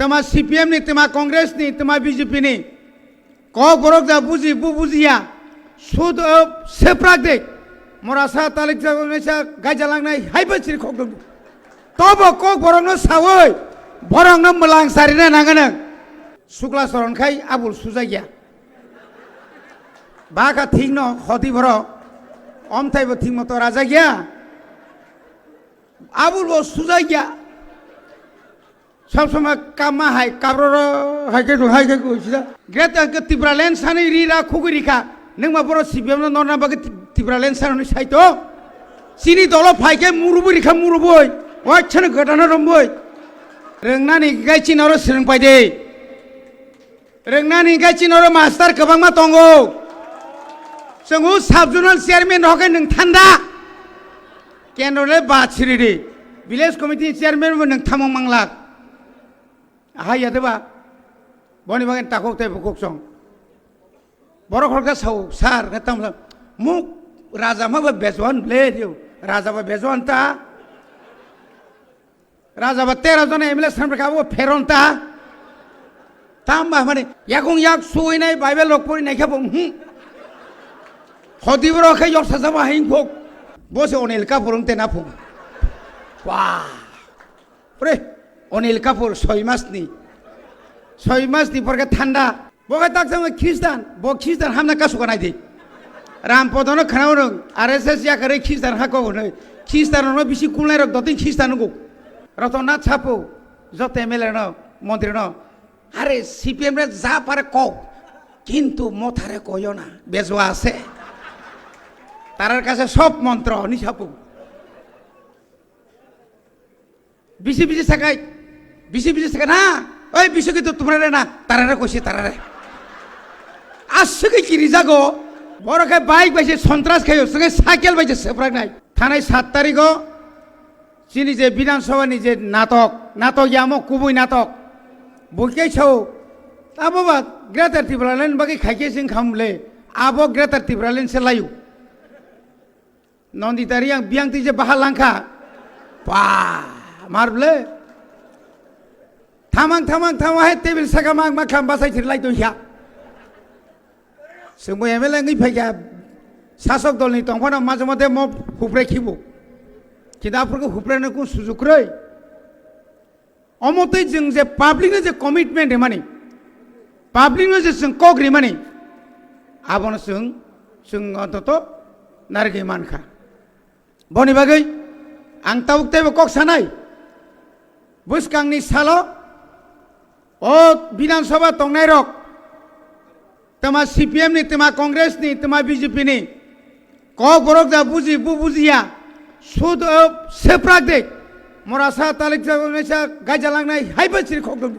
tama CPM ni tama Congress ni tama BJP ni kok borok da buji bu bujiya sud seprak dek morasa talik sa gajalang nai haiba chiri kok dong tobo kok borok no sawoi borok no melang sarina nanganang sukla soron khai abul sujagya baka thing no khoti boro om thai bo thing moto raja gya abul bo sujagya सब समय कामा है काब्रो है के कुछ ना great के तिब्रालेन साने रीरा खुगुरी का नंग माबरो सीबीएम ना नॉन बागे तिब्रालेन साने साइतो सिनी दोलो फाइके मुरुबुरी का मुरुबोय वाचन घटना रंबोय रंगना नि गायची नरो सिरंग पाइदे रंगना नि गायची नरो मास्टर कबांग मा तंगो संगु सब जुनल चेयरमैन होके नंग थांदा केनोले बाछिरि दे विलेज कमिटी चेयरमैन वो नंग थामंग मंगलाक hai ya deba boni bagen takok te bukok song borok horka sau sar ngatam muk raja ma ba bezwan le dio raja ba bezwan ta raja ba 13 জন MLA সামনে কাবো ফেরন তা তাম্বা মানে yakung yak suই নাই Bible লোক পড়ি নাই খাবো খদি বড় খাই জব সাজা বা হিং ভোগ বসে অনিল কাপুর তে না ফু ওয়া ওরে অনিল কাপুর 6 মাস নি পরকে ঠান্ডা বকে তাক সঙ্গে খ্রিস্টান বো খ্রিস্টান হামনা কাসু কানাই দে রাম পদন খানাও রং আরএসএস ইয়া করে খ্রিস্টান হাকো নই খ্রিস্টান ন বেশি কুলাই রক দতি খ্রিস্টান গো রতনাথ ছাপো যত এমএলএ ন মন্ত্রী ন আরে সিপিএম রে যা পারে কক কিন্তু মথারে কইও না বেজোয়া আছে তারার কাছে সব মন্ত্র নি ছাপো বিসি সাকাই বিসি সাকা না ওই বিসি কিন্তু তোমরা না তারারে কইছে তারারে আসছে কি রিজাগো বড়কে বাইক বাইছে সন্ত্রাস খাইও সঙ্গে সাইকেল বাইছে সেপ্রাক নাই থানায় 7 তারিখ চিনি যে বিধানসভা নি যে নাটক ইয়ামো কুবুই নাটক বইকেই ছাও তা বাবা গ্রেটার ত্রিপুরালেন বাকি খাইকে সিং খামলে আবো গ্রেটার ত্রিপুরালেন সে লাইউ নন্দিতারি আং বিয়াংতি যে বাহা লাংখা পা মারবলে থামাং হে টেবিল সাকা মাং মাখাম বাসাই থিরলাই তো হিয়া जोंबो एमएलए ngै फाइगा शासक दलनि तंफाना माजे माजे म हुप्रे खिबो किदाफोरखौ हुप्रेनो को सुजुग्रै अमतै जों जे पाब्लिकनो जे कमिटमेन्ट माने पाब्लिकनो जे जों कग्रि माने आबनो जों अन्तत नारगै मानखा बनि बागै आं ताउकतेबो कक सानाय बुसकांनि सालो ओ विधानसभा तंनाय रक तमा CPM ni tama Congress ni tama BJP ni kok borok da buji bu bujiya sud seprak dek morasa talik sa gajalang nai haiba chiri kok dong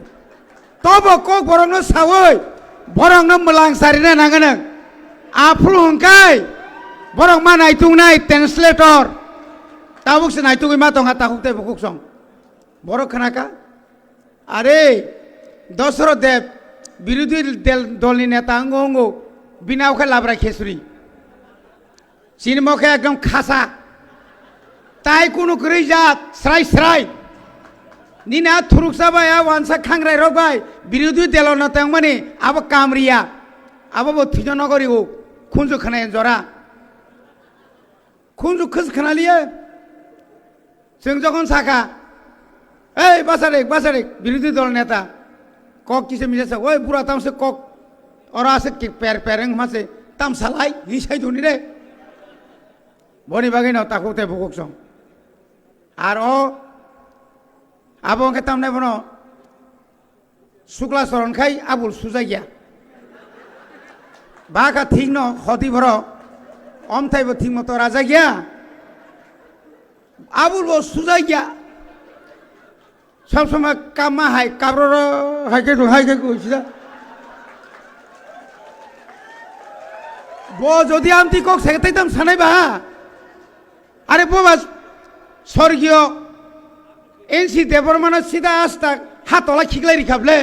tobo kok borok no sawoi borok no melang sarina nanganang apru hungkai borok ma naitung nai translator tabuk se naitung ma tong hata hukte bukuk song borok khanaka are dosro dev বিরোধী দলনি নেতা অঙ্গ বিনা ওখে লাভরা খেসুরি চিনমুখে একদম খাসা তাই কোনো করে যাত স্রাই নিনা থুরুক সাবাই ওয়ানসা খাংরাই রবাই বিরোধী দল নেতা মানে আবো কামরিয়া আবো বথিজ নগরী ও খুঁজু খানায় জরা খুঁজু খোঁজ খানালিয়ে जों যখন সাকা এই বাসারেক বিরোধী দল নেতা kok kise misa sa oi pura tam se kok ora se ki pereng ma se tam salai ni sai duni re boni bagai no takute bukok song ar o abong ke tam ne bono sukla soron khai abul sujagya baka thing no khoti boro om thai bo thing moto raja gya abul bo sujagya सब समय कामा है काब्रो है के कुछ ना वो जो दिया हम ती कोक सेकते तम सने बा अरे वो बस स्वर्गीय एनसी देवरमाना सीधा आज तक हाथोला खिगले रिखाबले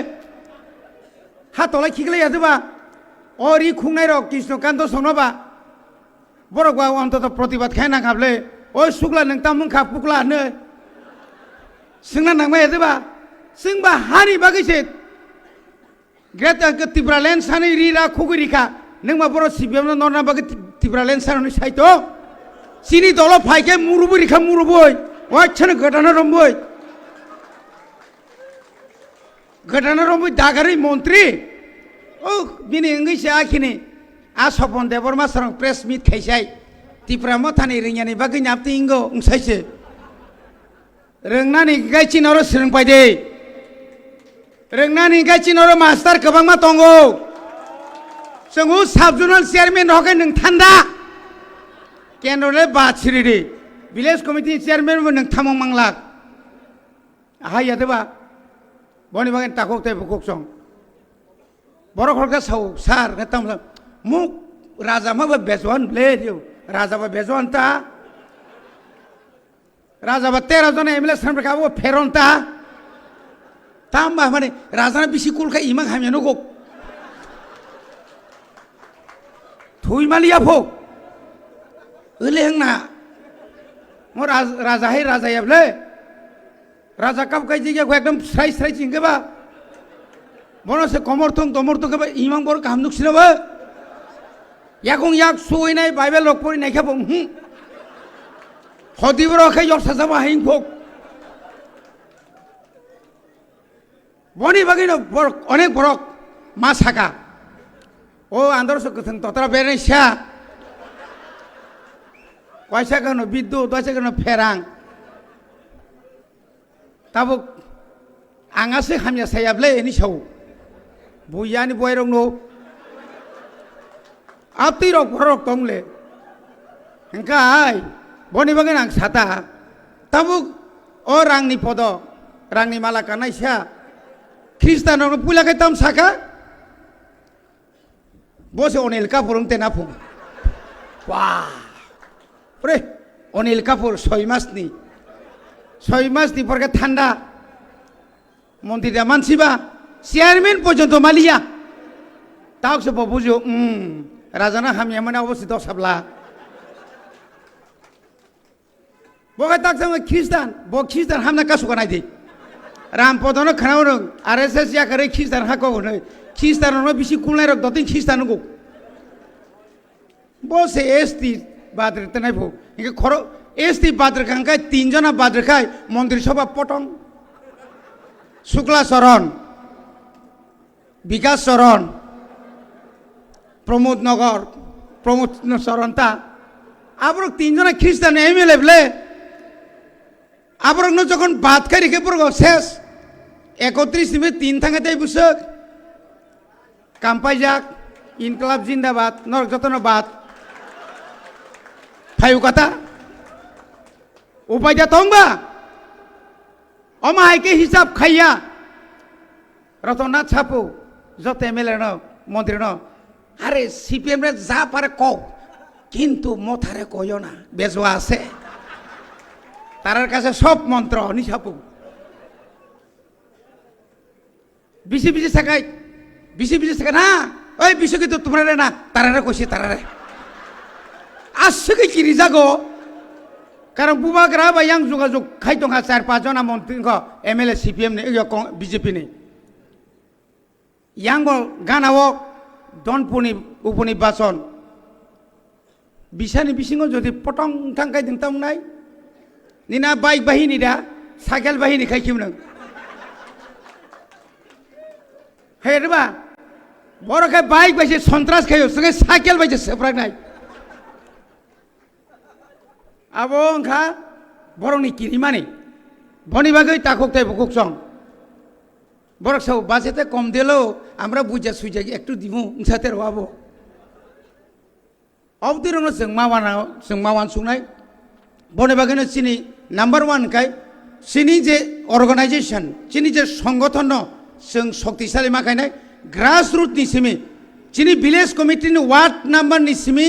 हाथोला खिगले याद बा और ये खुंगनाई रो कृष्णकांत सोनबा बड़ो गवा अंत तो प्रतिबाद खाए ना खाबले और शुक्ला नंगता मुंखा पुकला ने सिंगना नंगमा याद बा जोंबा हानि बागैसो ग्रेटा टिब्रालेण्ड सानै रिरा खुगुरिखा नों मा बर' सिबियावनो नरना बागै टिब्रालेण्ड सानै साइथ' सिनि दल फाइके मुरुबुरिखा मुरुबुय वाइछानो गोदाना रम्बुय गोदाना रम्बुय दागारि मन्त्रि ओ बिनि इंगैसे आखिनि आ सपन देबरमा सरं प्रेस मिट खाइसाय टिप्रा मथानि रिंयानि बागै नापति इंगो उंसाइसे रोंनानि गाइचिनरो सोलोंबाय दे रोंनानि गाइचिनरो मास्टार गोबां मा दंगो जोंखौ साब जुनाल चेयारमेन हकै नों थान्दा केन्द्रले बाथिरिदि भिलेज कमिटि चेयारमेन नों थामं मांलाक हायादोबा बनि बागै ताखक ते बुकक सं बर' खरका साव सार नेताम मुक राजा माबा बेजवान ब्ले दिउ राजा बा बेजवान ता राजा बा 13 জন एमएलए सानफ्रा काबो फेरनता ताम बा माने राजा बिसि कुलका इमां हामियानो गक थुइमालिया फक ओले हंना मो राजा है राजा याबले राजा कब कई जगह को एकदम स्राइ स्राइ चिंगेबा बनसे कमरथं दमरथं के इमां बर काम नुक्सिनबा याकं याक सुइनाय बाइबेल लकपरि नायखाबो हदिबर खै यरसाजाबा हाइन फक बनि बागैनो अनेक बरक मा साका ओ आन्दरस गथं ततरा बेरेसा वाइसा गनो बिद्युत वाइसा गनो फेरां ताबो आंगासे हामिया सायाबले एनि साव बुयानि बयरं नो आपति रक बरक तंले हंकाय बनि बागै आं साता ताबो ओ रांनि पद रांनि माला कानायसा ख्रिस्टाननो पुलाखै तम साका बसे अनिल कापुर तेना फुं वाह रे अनिल कापुर 6 मासनि परके ঠান্ডা মন্ত্রীরা মানসিবা চেয়ারম্যান পর্যন্ত মালিয়া তাও সব বুঝো রাজানা হামিয়া মানে অবস্থিত সাবলা বগে তাক সঙ্গে খ্রিস্টান খ্রিস্টান হামনা কাসু কানাই দে রামপদনো খানাও রং আরএসএস या करे খ্রিস্টান হাকো হনে খ্রিস্টানनो बिसि कुलनाय रक दतिन ख्रिस्टान गो बसे एसटी बाद्र तनाय भो इके खरो एसटी बाद्र खांखाय 3 जना बाद्र खाय मन्त्रि सभा पटं शुक्ला चरण विकास चरण प्रमोद चरण ता आबरक 3 जना ख्रिस्टान एमएलए बले आबरक न जखन बात खारि के पुरो शेष 31 में 3 थांगाते बुसक कामपाइजाक इनकलाब जिंदाबाद नरक जतनबाद फायु कथा उपाय तंबा अमाय के हिसाब खाइया रतनाथ छापो जत एमएलए न मंत्री न अरे सीपीएम रे जा पारे क किंतु मथारे कयो ना बेजवा आछे तारार काছে सब मंत्र नि छापो बिसि बिसि साकाय ना ओई बिसि के तो तुम्हारे ना तारारे कइसे तारारे आसके किरि जागो कारण बुबाग्रा बा yang যোগাযোগ খাইতঙ্গা 4-5 जना मन्त्री एमएलए सीपीएम ने बीजेपी ने yang गानाव दनपुनि उपनिर्वाचन बिसानि बिसिङाव जुदि पटं थांखाय दिंतामनाय निना बाइक बाहिनी दा साइकेल बाहिनी खाइखिम नों हेरबा बरखाय बाइक बाइसे सन्त्रास खायो संगे साइकेल बाइसे सेफ्रागनाय आबो ओंखा बरंनि किरिमानि बनि बागै ताखकताय बुकसं बरक साव बाजेते कम दिलो আমরা বুঝা সুইজা একটু দিমু সাথে রবাবো অবদিরনো जों मावान सुंनाय बने बागैनो सिनि नम्बर 1 खाय सिनि जे अर्गानाइजेशन सिनि जे संगठन जों शक्तिशाली माखायनाय ग्रास रूट नि सिमि सिनि विलेज कमिटि नि वार्ड नम्बर नि सिमि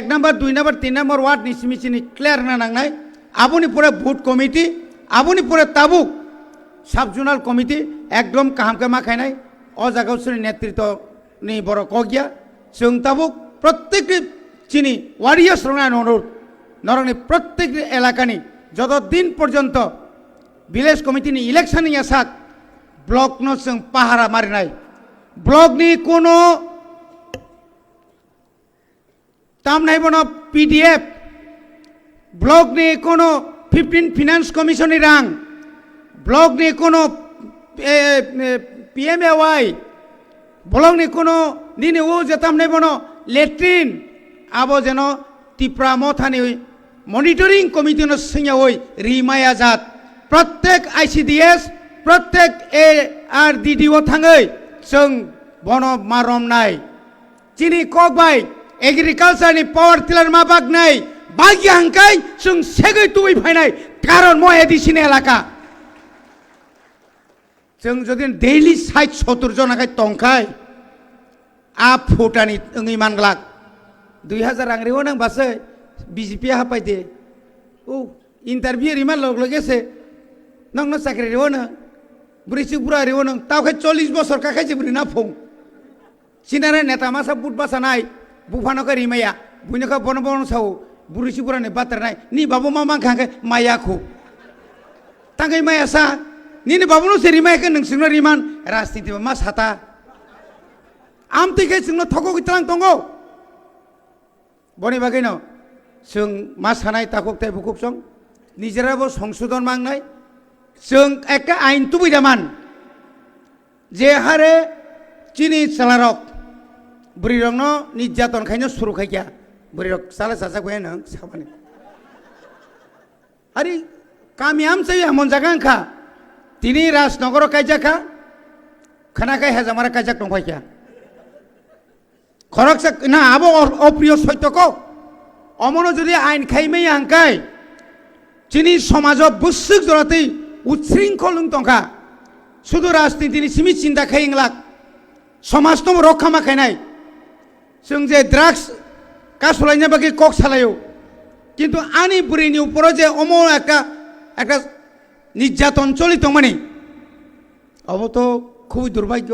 1 नम्बर 2 नम्बर 3 नम्बर वार्ड नि सिमि सिनि क्लियर ना नांनाय आबुनि पुरा बुथ कमिटि आबुनि पुरा ताबुक सब जुनाल कमिटि एकदम काहामके माखायनाय अ जागावसोनि नेतृत्व नि बर कगिया जों ताबुक प्रत्येक चिनी वारियार्स रंगा अनुरोध नरंनि प्रत्येक एलाकानि जत दिन पर्यन्त विलेज कमिटिनि इलेक्शन यासाक ब्लक नो जों पाहारा मारिनाय ब्लक नि कोनो तामनाय बनो पीडीएफ ब्लक नि कोनो 15 फाइनेंस कमिशन नि रां ब्लक नि कोनो पीएमएवाई ब्लक नि कोनो दिने वो जे तामनाय बनो लेट्रिन आबो जेनो तिप्रा मथानि मनिटरिंग कमिटी नो सिङावै रिमाया जात प्रत्येक आईसीडीएस प्रत्येक एआरडीडीओ थाङै जों बन मारमनाय चिनि ककबाय एग्रिकालचार नि पावर टिलार मा बागनाय बागि हांकाय जों सेगै तुबै फायनाय कारण म एडिसिन एलाका जों जदि डेली 60-70 जनाखाय तंखाय आ फुटानि ओङै मानग्लाक 2000 रां रेव नों बासै बीजेपी हापायदे ओ इंटरव्यू रिमान लग लगेसे नंनो साख्रि रेव नों बुरिसि बुरा रेव नों तावखाय 40 बছর काखाय जिब्रि ना फुं सिनारे नेता मासा बुट बासानाय बुफानोखा रिमाया बुइनोखा बन बन साव बुरिसि बुरानि बात्रनाय नि बाबु मामा खांखाय मायाखौ तांगै माया सा निनि बाबुनो से रिमायखौ नोंसिनो रिमान राजनीति मा साता आमतिखै जोंनो थको गित्रां दंगौ बनि बागैनो जों मा सानाय ताकक ताय बुकुक सं निजेराबो संशोधन मांनाय जों একটা আইন তুবৈदामान जे हारे चिनि सालारक बुरिरंनो निर्यातन खायनो सुरु खायया बुरिरक साला सासा गय नों साबानि आरि कामियाम चाहिँ हमन जागांखा तिनी राजनगर कायजाखा खानाखाय हाजामारा कायजाक दंफायखा खरकसा ना आबो अप्रिय सत्यको अमनो जुदि आइन खाइमै हांकाय चिनि समाज बुसुक जरातै उच्छृंखल दंखा शुधु राजनीतिनि सिमि चिन्ता खायिंलाक समाज तो रक्षा मा खायनाय जों जे ड्राग्स कासलायना बागै कक सालायो किन्तु आनि बुरिनि उपरो जे अमो একটা निर्यातन चलित माने अब तो খুবই दुर्भाग्य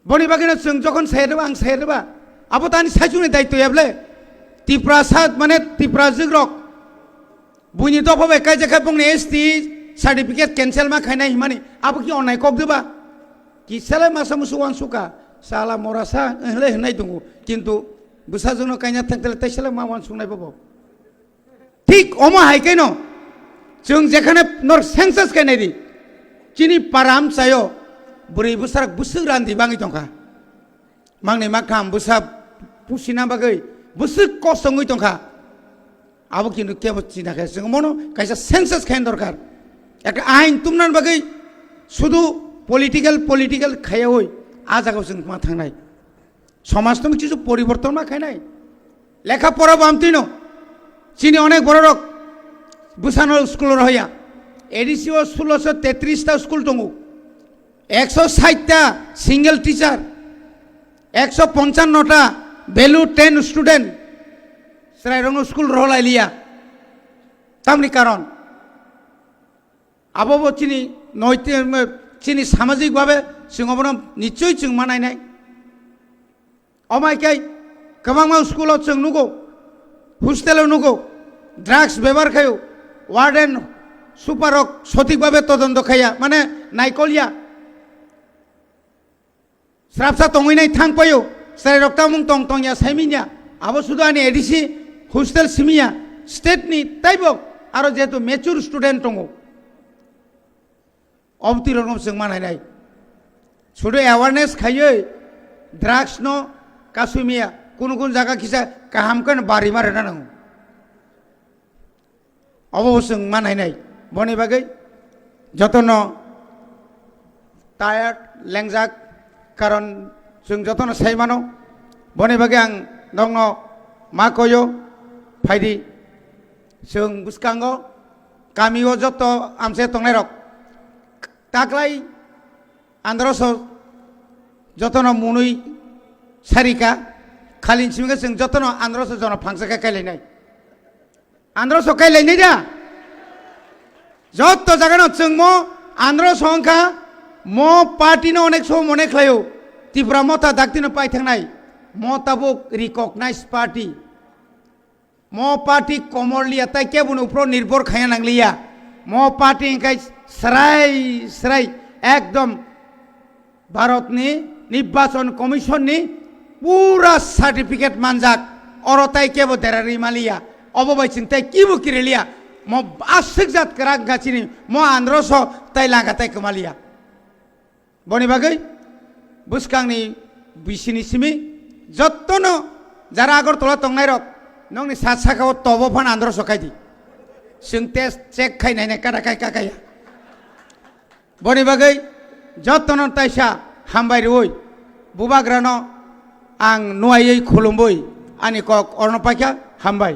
बनि बागैनो जों जखन सायरबा आं सायरबा अब तानि सायजुनि दायित्व याबले तिप्रा सात माने तिप्रा जिग्रक बुनि दफाबाय कायजाखा बुंने एसटी सार्टिफिकेट कैंसिल मा खायनाय हिमानि अब कि अननाय कक देबा कि साला मासा मुसु वानसुका साला मरासा हले हनाय दङ किन्तु बुसाजोनो कायना थांतले ताइसाला मा वानसुनाय बाबो ठीक अमा हायकायनो जों जेखाने नर सेंसास कायनाय दि चिनि पाराम सायो बुरै बुसार बुसु रान्दि बाङै दंखा मांनै मा खाम बुसा पुसिना बागै बुसु कसङै दंखा आबो किन्तु केबो चिनाखै जों मनो कायसा सेंसास खायन दरकार একটা আইন তুমনান বাগै শুধু পলিটিক্যাল খায়াওই আ জায়গাও जों मा थांनाय समाज तो কিছু পরিবর্তন मा খায়নাय লেখা পড়াবো আমতিনো চিনি অনেক বড় রক বুসানল স্কুল রহয়া এডিসিও 1633 টা স্কুল দङ 160 টা সিঙ্গেল টিচার 155 টা ভ্যালু 10 স্টুডেন্ট সরাইরং স্কুল রহলাইলিয়া তামনি কারণ आबो चिनि नैतिक चिनि सामाजिक भावे जों अबनो निश्चय जों मानायनाय अमायकाय गोबां स्कुलाव जों नुगौ हस्टेलाव नुगौ ड्राग्स व्यवहार खायो वार्डेन सुपारक सঠিক भावे तदন্ত खाया माने नायकलिया स्राबसा तंगैनाय थांपायो साय रक्ता मुं तंग तंगिया साइमिनिया आबो सुदु आनि एडिसि हस्टेल सिमिया स्टेटनि ताइबो आरो जेतु मेचुर स्टुडेन्ट दङ अवतीरण जों मानायनाय शुधु एवारनेस खायै ड्राग्स नो कासुमिया कुन कुन जागा खिसा काहामकन बारि मारना नंगौ अब जों मानायनाय बनि बागै जतन टायार्ड लेंजाक कारण जों जतन सायमानो बनि बागै आं नंनो मा कयो फायदि जों बुसकांगो गामियाव जत आमसे तंनाय रक ताकलाय आंध्रस जतन मुनुई सारिका खालिन सिमगे जों जतन आंध्रस जन फांसका कायलायनाय आंध्रस कायलायनाय दा जत जागानो जों म आंध्रस अंखा म पार्टीनो अनेक सम अनेक लायो तिप्रा मता दाक्तिनो पाइ थांनाय म ताबो रिकगनाइज पार्टी म पार्टी कमरलिया ताइ केबुन उप्रो निर्भर खाया नांलिया म पार्टी इंखाय स्राय একদম ভারতনি নির্বাচন কমিশননি পুরা সার্টিফিকেট মানজাক অরতাই কেবো দেরারি মালিয়া অববাইছিন তাই কি বুকিরেলিয়া ম আশিক জাত রাগ গাছিনি ম আন্দ্রস তাই লাগাতাই কমালিয়া বনি বাগৈ বুসকাংনি বিসিনি সিমি যত্তনো যারা আগরতলা তংনাই রক নংনি সাত সাকাও তব ফান আন্দ্রস খাইদি जों टेस्ट चेक खायनाय कादा खाय काकाया बनि बागै जतन ताइसा हामबाय रय बुबाग्रानो आं नुवायै खुलुमबै आंनि कक अर्णपाख्या हामबाय।